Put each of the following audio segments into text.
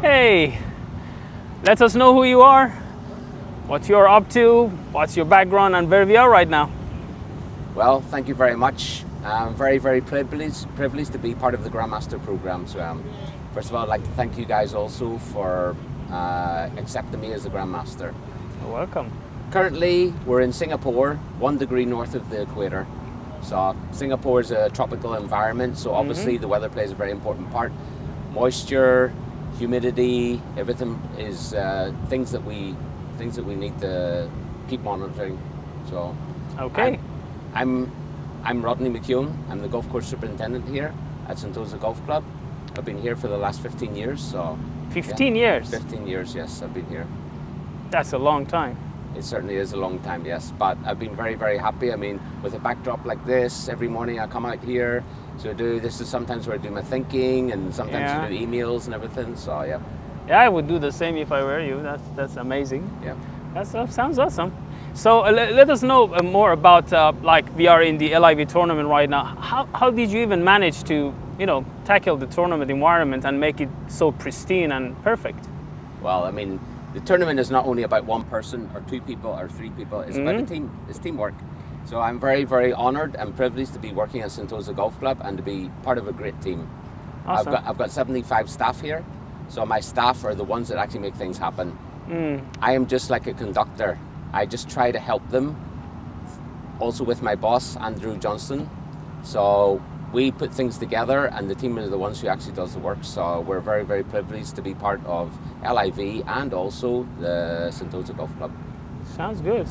Hey, let us know who you are, what you're up to, what's your background, and where we are right now. Well, thank you very much. I'm very privileged to be part of the Grandmaster program. So, first of all, I'd like to thank you guys also for accepting me as the Grandmaster. You're welcome. Currently, we're in Singapore, 1 degree north of the equator. So, Singapore is a tropical environment, so obviously the weather plays a very important part. Moisture, humidity, everything is things that we need to keep monitoring. So, Okay. I'm Rodney McKeown. I'm the golf course superintendent here at Sentosa Golf Club. I've been here for the last 15 years. So 15 years? 15 years, yes, I've been here. That's a long time. It certainly is a long time, yes. But I've been very happy. I mean, with a backdrop like this, every morning I come out here. So this is sometimes where I do my thinking, and sometimes I do emails and everything. So yeah. Yeah, I would do the same if I were you. That's amazing. Yeah. That sounds awesome. So let us know more about like we are in the LIV tournament right now. How did you even manage to tackle the tournament environment and make it so pristine and perfect? Well, I mean, the tournament is not only about one person or two people or three people. It's about a team. It's teamwork. So I'm very honored and privileged to be working at Sentosa Golf Club and to be part of a great team. Awesome. I've got 75 staff here. So my staff are the ones that actually make things happen. I am just like a conductor. I just try to help them. Also with my boss, Andrew Johnston. So we put things together and the team are the ones who actually does the work. So we're very privileged to be part of LIV and also the Sentosa Golf Club. Sounds good.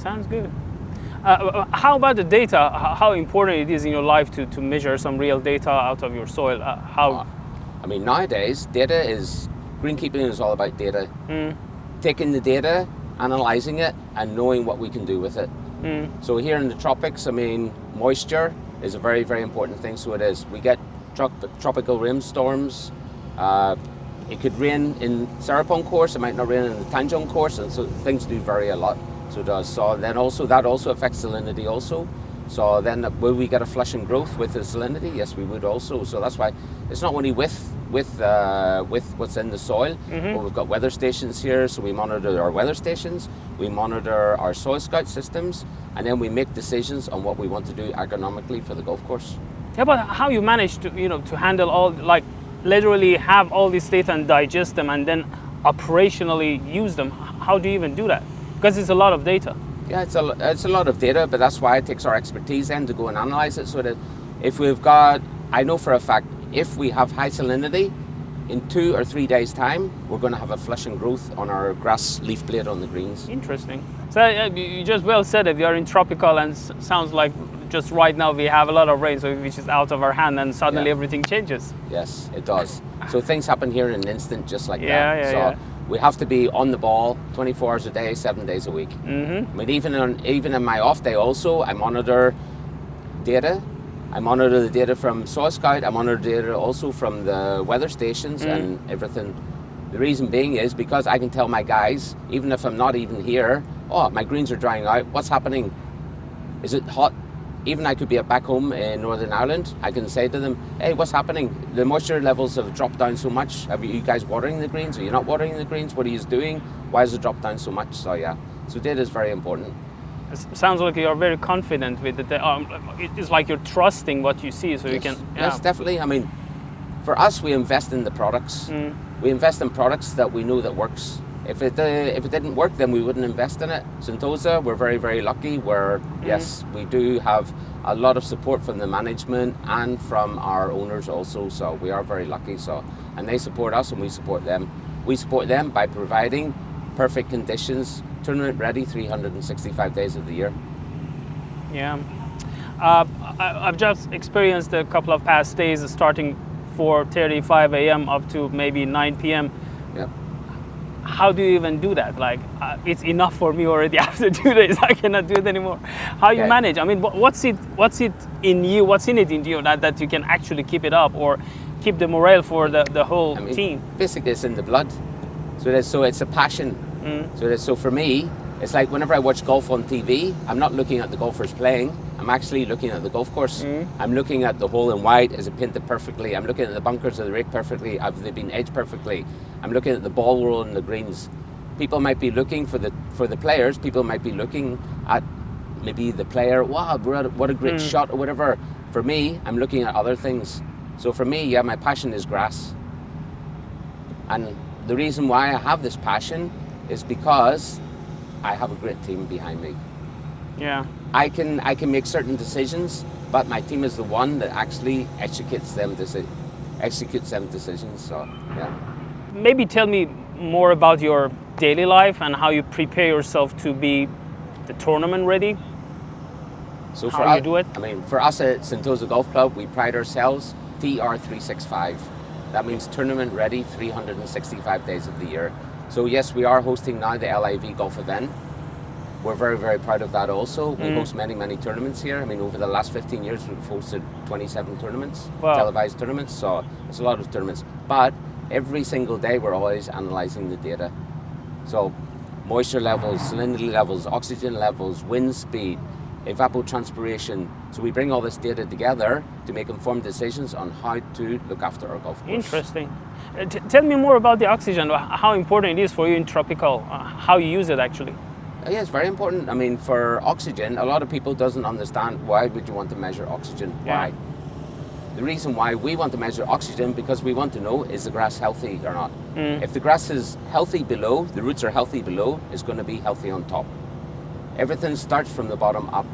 How about the data? How important it is in your life to measure some real data out of your soil? I mean, nowadays, greenkeeping is all about data. Taking the data, analyzing it, and knowing what we can do with it. So here in the tropics, I mean, moisture is a very important thing. So it is. We get tropical rainstorms. It could rain in Serapong course. It might not rain in the Tanjong course, and so things do vary a lot. So it does. So then that also affects salinity also. So then will we get a flush and growth with the salinity? Yes, we would also. So that's why it's not only with what's in the soil, but we've got weather stations here. So we monitor our weather stations, we monitor our soil scout systems, and then we make decisions on what we want to do agronomically for the golf course. Yeah, but how you manage to handle all, like literally have all this data and digest them and then operationally use them? How do you even do that? Because it's a lot of data. Yeah, it's a lot of data, but that's why it takes our expertise then to go and analyze it. So that if we've got, I know for a fact, if we have high salinity, in 2 or 3 days' time, we're going to have a flush and growth on our grass leaf blade on the greens. Interesting. So you just well said it. We are in tropical, and sounds like just right now we have a lot of rain, so which is out of our hand, and suddenly everything changes. Yes, it does. So things happen here in an instant, just like that. Yeah. We have to be on the ball 24 hours a day, 7 days a week. I mean, even in my off day also, I monitor data. I monitor the data from Soil Scout. I monitor data also from the weather stations and everything. The reason being is because I can tell my guys, even if I'm not even here, oh, my greens are drying out. What's happening? Is it hot? Even I could be back home in Northern Ireland. I can say to them, hey, what's happening? The moisture levels have dropped down so much. Are you guys watering the greens? Are you not watering the greens? What are you doing? Why has it dropped down so much? So yeah, so data is very important. It sounds like you're very confident with it. It's like you're trusting what you see, so you can. Yeah. Yes, definitely. I mean, for us, we invest in the products. We invest in products that we know that works. If it didn't work, then we wouldn't invest in it. Sentosa, we're very lucky. Yes, we do have a lot of support from the management and from our owners also. So we are very lucky. So, and they support us, and we support them. We support them by providing perfect conditions, tournament ready 365 days of the year. Yeah. I've just experienced a couple of past days starting 4:35 a.m. up to maybe 9 p.m. Yeah. How do you even do that? Like, it's enough for me already after 2 days. I cannot do it anymore. How you manage? I mean, what's it in you? What's in it in you that you can actually keep it up or keep the morale for the whole team? Basically, it's in the blood. So it's a passion. So for me, It's like whenever I watch golf on TV, I'm not looking at the golfers playing, I'm actually looking at the golf course. I'm looking at the hole in wide, is it painted perfectly? I'm looking at the bunkers, are they raked perfectly? Have they been edged perfectly? I'm looking at the ball roll and the greens. People might be looking for the players, people might be looking at maybe the player, wow, what a great shot or whatever. For me, I'm looking at other things. So for me, yeah, my passion is grass. And the reason why I have this passion is because I have a great team behind me. Yeah. I can make certain decisions, but my team is the one that actually executes them decisions. So yeah. Maybe tell me more about your daily life and how you prepare yourself to be the tournament ready. So how you do it? I mean, for us at Sentosa Golf Club, we pride ourselves TR365. That means tournament ready 365 days of the year. So yes, we are hosting now the LIV golf event. We're very, very proud of that also. We host many, many tournaments here. I mean, over the last 15 years, we've hosted 27 tournaments, televised tournaments, so it's a lot of tournaments. But every single day, we're always analysing the data. So moisture levels, salinity levels, oxygen levels, wind speed, evapotranspiration. So we bring all this data together to make informed decisions on how to look after our golf course. Interesting. Tell me more about the oxygen, how important it is for you in tropical, how you use it actually. Yeah, it's very important. I mean, for oxygen, a lot of people doesn't understand why would you want to measure oxygen. Why? The reason why we want to measure oxygen, because we want to know, is the grass healthy or not? If the grass is healthy below, the roots are healthy below, it's going to be healthy on top. Everything starts from the bottom up.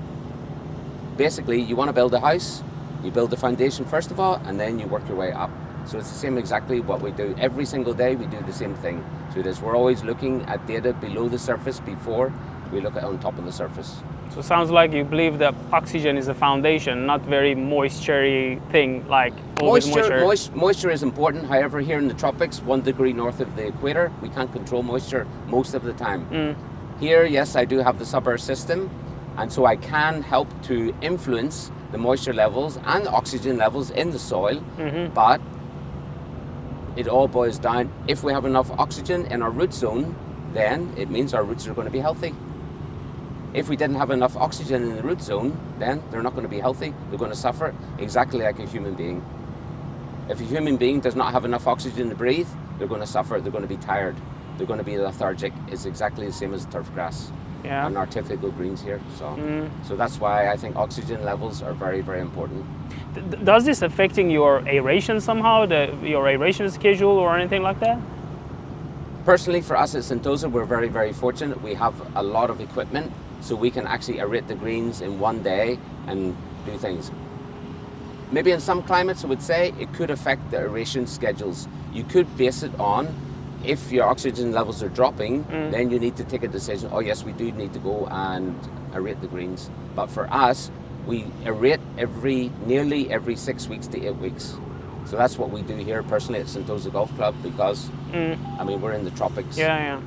Basically, you want to build a house, you build the foundation first of all, and then you work your way up. So it's the same exactly what we do. Every single day we do the same thing. So it is, we're always looking at data below the surface before we look at on top of the surface. So it sounds like you believe that oxygen is a foundation, not very moisture-y thing like moisture is important. However, here in the tropics, 1 degree north of the equator, we can't control moisture most of the time. Here, yes, I do have the sub-air system, and so I can help to influence the moisture levels and oxygen levels in the soil, but it all boils down, if we have enough oxygen in our root zone, then it means our roots are going to be healthy. If we didn't have enough oxygen in the root zone, then they're not going to be healthy. They're going to suffer exactly like a human being. If a human being does not have enough oxygen to breathe, they're going to suffer, they're going to be tired, they're going to be lethargic. It's exactly the same as turf grass and our typical greens here. So that's why I think oxygen levels are very, very important. Does this affecting your aeration somehow, your aeration schedule or anything like that? Personally, for us at Sentosa, we're very, very fortunate. We have a lot of equipment, so we can actually aerate the greens in one day and do things. Maybe in some climates, I would say it could affect the aeration schedules. You could base it on, if your oxygen levels are dropping, then you need to take a decision, oh yes, we do need to go and aerate the greens. But for us, we aerate nearly every 6 weeks to 8 weeks. So that's what we do here personally at Sentosa Golf Club, because I mean, we're in the tropics.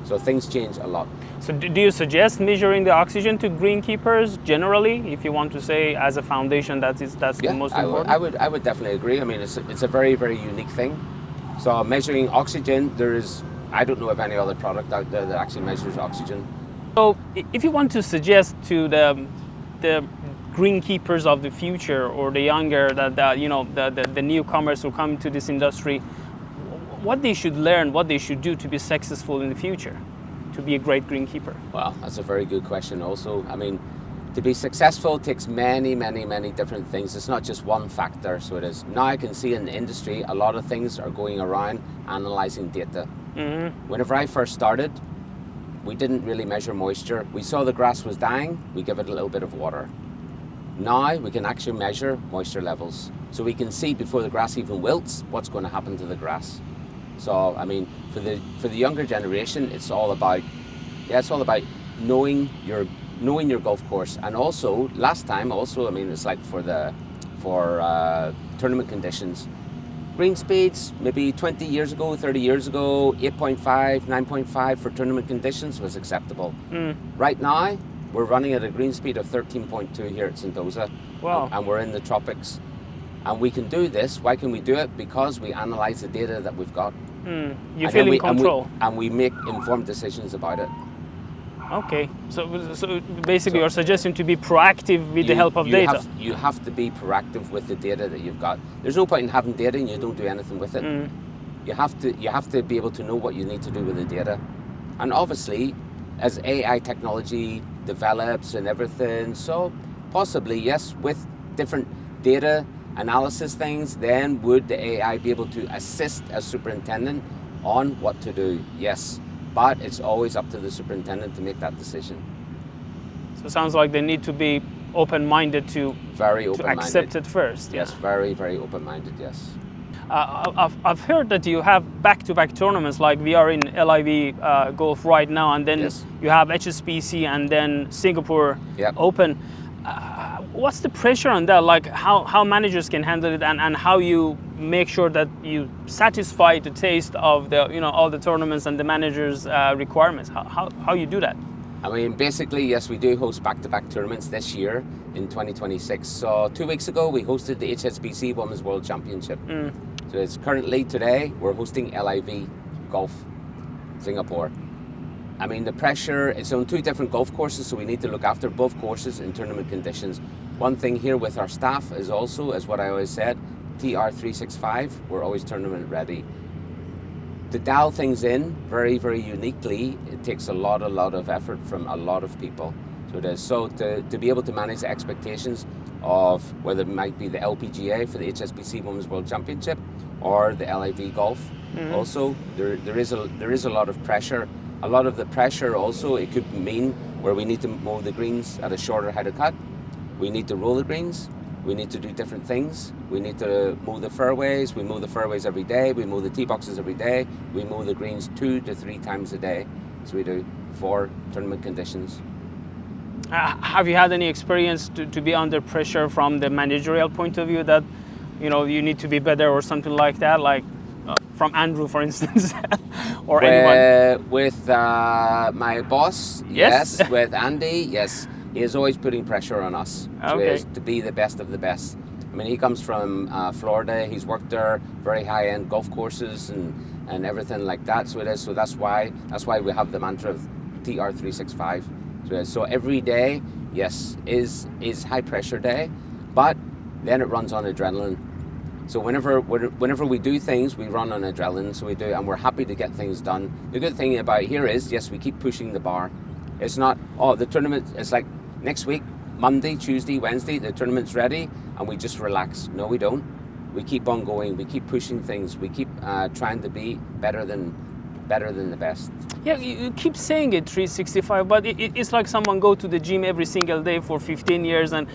So things change a lot. So do you suggest measuring the oxygen to greenkeepers generally, if you want to say as a foundation that's the most important? I would definitely agree. I mean, it's a very, very unique thing. So measuring oxygen, I don't know of any other product out there that actually measures oxygen. So if you want to suggest to the greenkeepers of the future, or the younger, the newcomers who come to this industry, what they should learn, what they should do to be successful in the future, to be a great greenkeeper? Well, that's a very good question also. I mean, to be successful takes many, many, many different things. It's not just one factor, so it is. Now I can see in the industry, a lot of things are going around analysing data. Whenever I first started, we didn't really measure moisture. We saw the grass was dying, we give it a little bit of water. Now we can actually measure moisture levels. So we can see before the grass even wilts, what's going to happen to the grass. So, I mean, for the younger generation, it's all about knowing your golf course. And also, last time, I mean, it's like for tournament conditions. Green speeds, maybe 20 years ago, 30 years ago, 8.5, 9.5 for tournament conditions was acceptable. Right now, we're running at a green speed of 13.2 here at Sentosa. Wow. And we're in the tropics. And we can do this. Why can we do it? Because we analyze the data that we've got. You feel in control. And we make informed decisions about it. Okay, so basically you're suggesting to be proactive with the help of data. You have to be proactive with the data that you've got. There's no point in having data and you don't do anything with it. You have to be able to know what you need to do with the data. And obviously, as AI technology develops and everything, so possibly, yes, with different data analysis things, then would the AI be able to assist a superintendent on what to do? Yes. But it's always up to the superintendent to make that decision. So it sounds like they need to be open-minded to accept it first. Yes, very, very open-minded, yes. I've heard that you have back-to-back tournaments, like we are in LIV Golf right now, and then you have HSBC and then Singapore Open. What's the pressure on that? Like how managers can handle it, and how you make sure that you satisfy the taste of the all the tournaments and the managers' requirements? How you do that? I mean, basically, yes, we do host back-to-back tournaments this year in 2026. So 2 weeks ago, we hosted the HSBC Women's World Championship. So it's currently today we're hosting LIV Golf Singapore. I mean, the pressure, it's on 2 different golf courses, so we need to look after both courses in tournament conditions. One thing here with our staff is also, as what I always said, TR365, we're always tournament ready. To dial things in very, very uniquely, it takes a lot of effort from a lot of people. So it is. So to be able to manage the expectations of whether it might be the LPGA for the HSBC Women's World Championship or the LIV Golf, also there is a lot of pressure. A lot of the pressure also, it could mean where we need to mow the greens at a shorter header cut. We need to roll the greens. We need to do different things. We need to mow the fairways. We mow the fairways every day. We mow the tee boxes every day. We mow the greens 2 to 3 times a day. So we do for tournament conditions. Have you had any experience to be under pressure from the managerial point of view that, you need to be better or something like that? Like from Andrew, for instance, or anyone? With my boss, yes. With Andy, yes. He is always putting pressure on us to be the best of the best. I mean, he comes from Florida. He's worked there, very high-end golf courses and everything like that. So it is. So that's why we have the mantra of TR365. So every day, yes, is high pressure day, but then it runs on adrenaline. So whenever we do things, we run on adrenaline. So we do, and we're happy to get things done. The good thing about here is, yes, we keep pushing the bar. It's not, the tournament, it's like next week, Monday, Tuesday, Wednesday, the tournament's ready, and we just relax. No, we don't. We keep on going. We keep pushing things. We keep trying to be better than the best. Yeah, you keep saying it, 365, but it's like someone go to the gym every single day for 15 years, and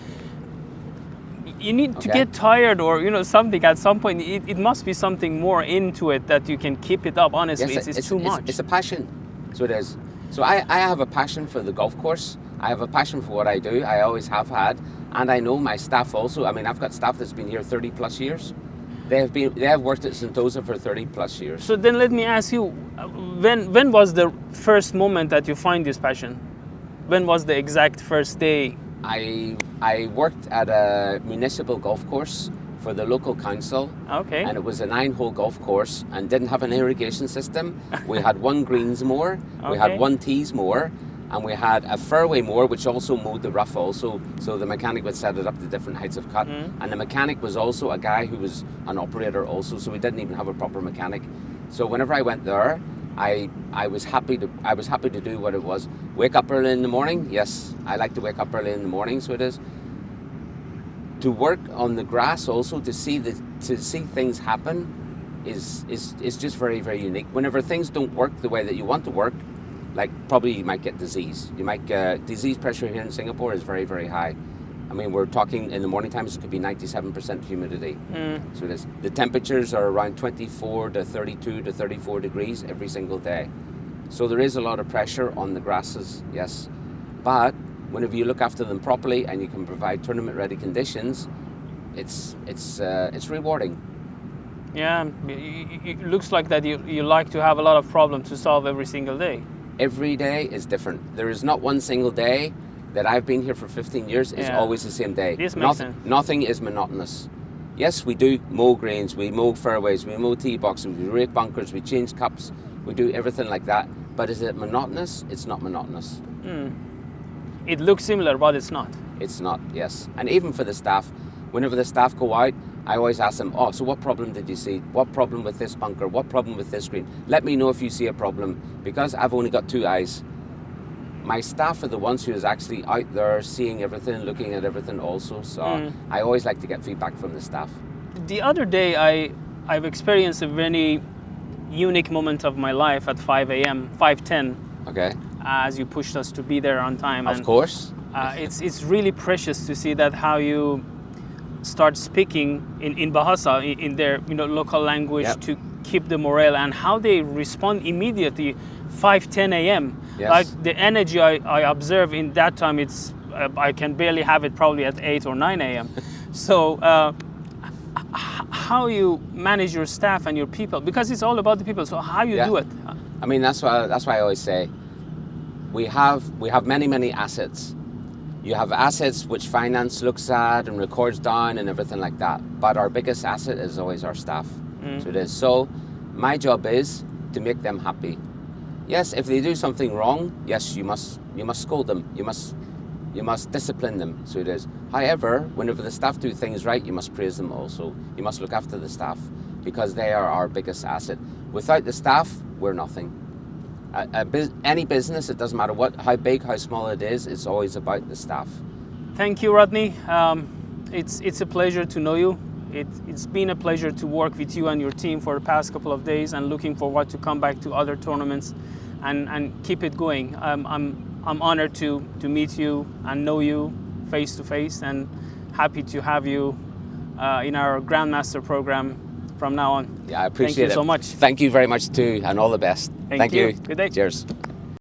you need to get tired or something at some point. It must be something more into it that you can keep it up. Honestly, yes, it's too much. It's a passion. So it is. So I have a passion for the golf course. I have a passion for what I do. I always have had, and I know my staff also. I mean, I've got staff that's been here 30 plus years. They have worked at Sentosa for 30 plus years. So then let me ask you, when was the first moment that you find this passion? When was the exact first day? I worked at a municipal golf course for the local council. Okay. And it was a 9-hole golf course and didn't have an irrigation system. We had 1 greens mower, we had 1 tees mower, and we had a fairway mower which also mowed the rough also. So the mechanic would set it up to different heights of cut. And the mechanic was also a guy who was an operator also, so we didn't even have a proper mechanic. So whenever I went there, I was happy to do what it was. Wake up early in the morning. Yes, I like to wake up early in the morning. So it is to work on the grass. Also to see things happen is just very, very unique. Whenever things don't work the way that you want to work, like probably you might get disease. You might get disease pressure here in Singapore is very, very high. I mean, we're talking in the morning times, it could be 97% humidity. So it is. The temperatures are around 24 to 32 to 34 degrees every single day. So there is a lot of pressure on the grasses, yes. But whenever you look after them properly and you can provide tournament-ready conditions, it's rewarding. Yeah, it looks like that you like to have a lot of problems to solve every single day. Every day is different. There is not one single day that I've been here for 15 years is always the same day. This makes sense. Nothing is monotonous. Yes, we do mow greens, we mow fairways, we mow tee boxes, we rake bunkers, we change cups, we do everything like that. but is it monotonous? It's not monotonous. It looks similar, but it's not. It's not, yes. And even for the staff, whenever the staff go out, I always ask them, oh, so what problem did you see? What problem with this bunker? What problem with this green? Let me know if you see a problem, because I've only got 2 eyes. My staff are the ones who is actually out there seeing everything, looking at everything also. So I always like to get feedback from the staff. The other day, I've experienced a very unique moment of my life at 5 a.m., 5:10, Okay. as you pushed us to be there on time. Of course. It's really precious to see that how you start speaking in Bahasa, in their local language, Yep. to keep the morale, and how they respond immediately. 5:10 a.m. Yes. Like the energy I observe in that time, it's I can barely have it probably at 8 or 9 a.m. So how you manage your staff and your people, because it's all about the people. So how you do it? I mean, that's why I always say we have many assets. You have assets which finance looks at and records down and everything like that. But our biggest asset is always our staff. So it is. So my job is to make them happy. Yes, if they do something wrong, yes, you must scold them. You must discipline them. So it is. However, whenever the staff do things right, you must praise them also. You must look after the staff, because they are our biggest asset. Without the staff, we're nothing. Any business, it doesn't matter how big, how small it is, it's always about the staff. Thank you, Rodney. It's a pleasure to know you. It's been a pleasure to work with you and your team for the past couple of days, and looking forward to come back to other tournaments and keep it going. I'm honored to meet you and know you face to face, and happy to have you in our Grandmaster program from now on. Yeah, I appreciate it. Thank you so much. Thank you very much too, and all the best. Thank you. Good day. Cheers.